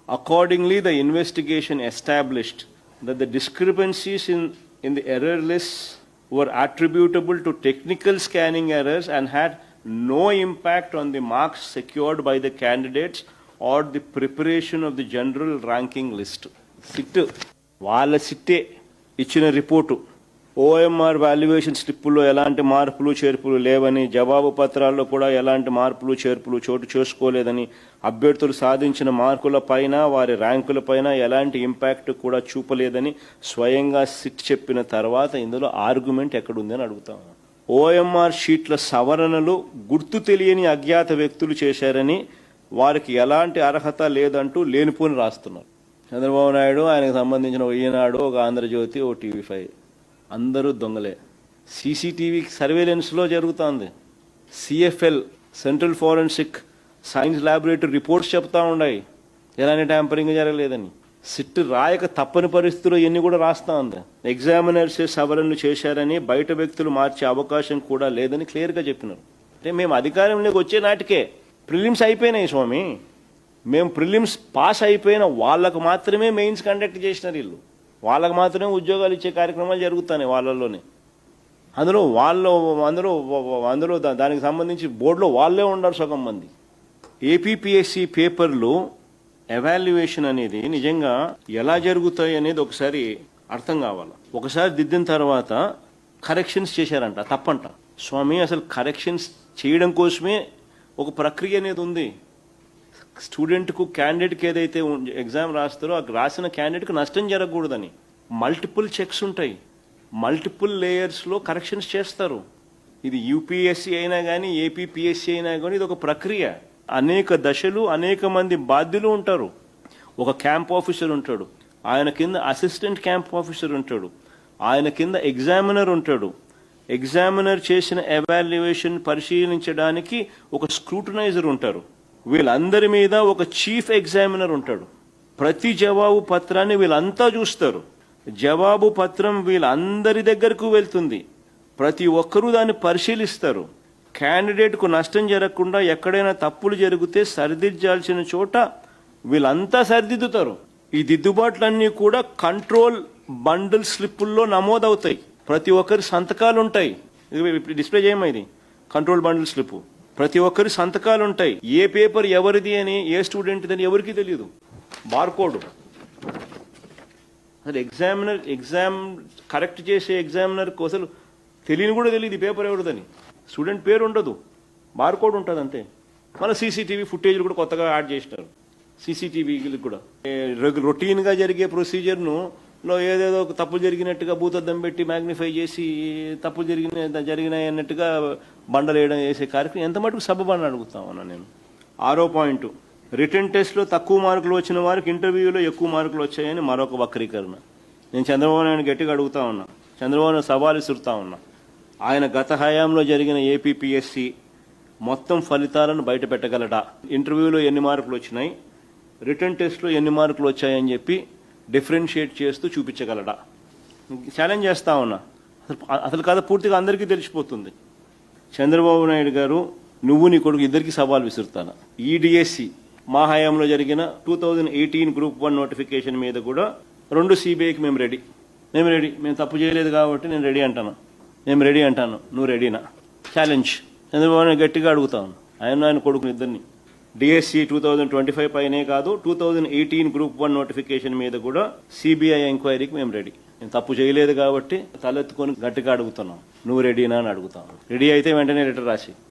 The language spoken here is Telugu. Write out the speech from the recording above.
Accordingly, the investigation established that the discrepancies in the error lists were attributable to technical scanning errors and had no impact on the marks secured by the candidates or the preparation of the general ranking list. SIT వాళ్ళ సిట్టే ఇచ్చిన రిపోర్టు ఓఎంఆర్ వాల్యుయేషన్ స్లిప్పుల్లో ఎలాంటి మార్పులు చేర్పులు లేవని, జవాబు పత్రాల్లో కూడా ఎలాంటి మార్పులు చేర్పులు చోటు చేసుకోలేదని, అభ్యర్థులు సాధించిన మార్కుల పైన వారి ర్యాంకుల పైన ఎలాంటి ఇంపాక్ట్ కూడా చూపలేదని స్వయంగా సిట్ చెప్పిన తర్వాత ఇందులో ఆర్గ్యుమెంట్ ఎక్కడుందని అడుగుతాము. ఓఎంఆర్ షీట్ల సవరణలు గుర్తు తెలియని అజ్ఞాత వ్యక్తులు చేశారని, వారికి ఎలాంటి అర్హత లేదంటూ లేనిపోని రాస్తున్నారు. చంద్రబాబు నాయుడు, ఆయనకు సంబంధించిన ఈనాడు, ఒక ఆంధ్రజ్యోతి, ఓ టీవీ5 అందరూ దొంగలే. సీసీటీవీ సర్వేలెన్స్లో జరుగుతోంది. CFL central forensic science laboratory reports చెప్తా ఉన్నాయి ఎలాంటి ట్యాంపరింగ్ జరగలేదని. సిట్ రాయక తప్పని పరిస్థితుల్లో ఎన్ని కూడా రాస్తా ఉంది. ఎగ్జామినర్స్ సవరణలు చేశారని, బయట వ్యక్తులు మార్చే అవకాశం కూడా లేదని క్లియర్గా చెప్పినారు. అంటే మేము అధికారంలోకి వచ్చే నాటికే ప్రిలిమ్స్ అయిపోయినాయి స్వామి. మేము ప్రిలిమ్స్ పాస్ అయిపోయిన వాళ్ళకు మాత్రమే మెయిన్స్ కండక్ట్ చేసినారు. వీళ్ళు వాళ్ళకు మాత్రమే ఉద్యోగాలు ఇచ్చే కార్యక్రమాలు జరుగుతున్నాయి వాళ్ళలోనే. అందులో దానికి సంబంధించి బోర్డులో వాళ్ళే ఉన్నారు సగం మంది. ఏపీపీఎస్సీ పేపర్లు ఎవాల్యుయేషన్ అనేది నిజంగా ఎలా జరుగుతాయి అనేది ఒకసారి అర్థం కావాలి. ఒకసారి దిద్దిన తర్వాత కరెక్షన్స్ చేశారంట, తప్పంట. స్వామి, అసలు కరెక్షన్స్ చేయడం కోసమే ఒక ప్రక్రియ అనేది ఉంది. స్టూడెంట్కు, క్యాండిడేట్కి ఏదైతే ఎగ్జామ్ రాస్తారో ఆ రాసిన క్యాండిడేట్కి నష్టం జరగకూడదని మల్టిపుల్ చెక్స్ ఉంటాయి. మల్టిపుల్ లేయర్స్లో కరెక్షన్స్ చేస్తారు. ఇది యూపీఎస్సీ అయినా కానీ, ఏపీపీఎస్సీ అయినా కానీ ఇది ఒక ప్రక్రియ. అనేక దశలు, అనేక మంది బాధ్యులు ఉంటారు. ఒక క్యాంప్ ఆఫీసర్ ఉంటాడు, ఆయన కింద అసిస్టెంట్ క్యాంప్ ఆఫీసర్ ఉంటాడు, ఆయన కింద ఎగ్జామినర్ ఉంటాడు. ఎగ్జామినర్ చేసిన ఎవాల్యుయేషన్ పరిశీలించడానికి ఒక స్క్రూటనైజర్ ఉంటారు. వీళ్ళందరి మీద ఒక చీఫ్ ఎగ్జామినర్ ఉంటాడు. ప్రతి జవాబు పత్రాన్ని వీళ్ళంతా చూస్తారు. జవాబు పత్రం వీళ్ళందరి దగ్గరకు వెళ్తుంది. ప్రతి ఒక్కరూ దాన్ని పరిశీలిస్తారు. క్యాండిడేట్కు నష్టం జరగకుండా ఎక్కడైనా తప్పులు జరిగితే సరిదిద్దాల్సిన చోట వీళ్ళంతా సరిదిద్దుతారు. ఈ దిద్దుబాట్లన్నీ కూడా కంట్రోల్ బండిల్ స్లిప్పుల్లో నమోదవుతాయి. ప్రతి ఒక్కరి సంతకాలు ఉంటాయి. డిస్ప్లే చేయమా, ఇది కంట్రోల్ బండిల్ స్లిప్. ప్రతి ఒక్కరి సంతకాలు ఉంటాయి. ఏ పేపర్ ఎవరిది అని, ఏ స్టూడెంట్ది అని ఎవరికి తెలియదు. బార్కోడ్. అసలు ఎగ్జామ్ కరెక్ట్ చేసే ఎగ్జామినర్కి అసలు తెలియని కూడా తెలియదు ఈ పేపర్ ఎవరిదని. స్టూడెంట్ పేరు ఉండదు, బార్కోడ్ ఉంటుంది అంతే. మన సీసీటీవీ ఫుటేజ్లు కూడా కొత్తగా యాడ్ చేసినారు. సీసీటీవీకి కూడా రొటీన్గా జరిగే ప్రొసీజర్ను లో ఏదేదో తప్పులు జరిగినట్టుగా భూతద్దం పెట్టి మ్యాగ్నిఫై చేసి తప్పులు జరిగినాయి అన్నట్టుగా బండలేయడం చేసే కార్యక్రమం ఎంత మటుకు సబబని అడుగుతామన్నా నేను. 6వ పాయింట్, రిటర్న్ టెస్ట్లో తక్కువ మార్కులు వచ్చిన వారికి ఇంటర్వ్యూలో ఎక్కువ మార్కులు వచ్చాయని మరొక వక్రీకరణ. నేను చంద్రబాబు నాయుడు గట్టిగా అడుగుతా ఉన్నా, చంద్రబాబు సవాలు విసురుతా ఉన్నా. ఆయన గత హయాంలో జరిగిన ఏపీపీఎస్సీ మొత్తం ఫలితాలను బయట పెట్టగలడా? ఇంటర్వ్యూలో ఎన్ని మార్కులు వచ్చినాయి, రిటర్న్ టెస్ట్లో ఎన్ని మార్కులు వచ్చాయని చెప్పి డిఫరెన్షియేట్ చేస్తూ చూపించగలడా? ఛాలెంజ్ చేస్తా ఉన్నా. అసలు కథ పూర్తిగా అందరికీ తెలిసిపోతుంది. చంద్రబాబు నాయుడు గారు, నువ్వు నీ కొడుకు ఇద్దరికి సవాల్ విసురుతాను. ఈడిఎస్సి మా హయాంలో జరిగిన 2018 గ్రూప్ 1 నోటిఫికేషన్ మీద కూడా 2 సిబిఐకి మేము రెడీ. మేము తప్పు చేయలేదు కాబట్టి నేను రెడీ అంటాను. నువ్వు రెడీనా? ఛాలెంజ్. చంద్రబాబు నాయుడు గట్టిగా అడుగుతాను, ఆయన కొడుకుని ఇద్దరిని. డిఎస్సి 2025 పైనే కాదు, 2018 గ్రూప్ 1 నోటిఫికేషన్ మీద కూడా సిబిఐ ఎంక్వైరీకి మేము రెడీ. నేను తప్పు చేయలేదు కాబట్టి తలెత్తుకొని గట్టిగా అడుగుతున్నాం, నువ్వు రెడీనా అని అడుగుతాను. రెడీ అయితే వెంటనే లెటర్ రాసి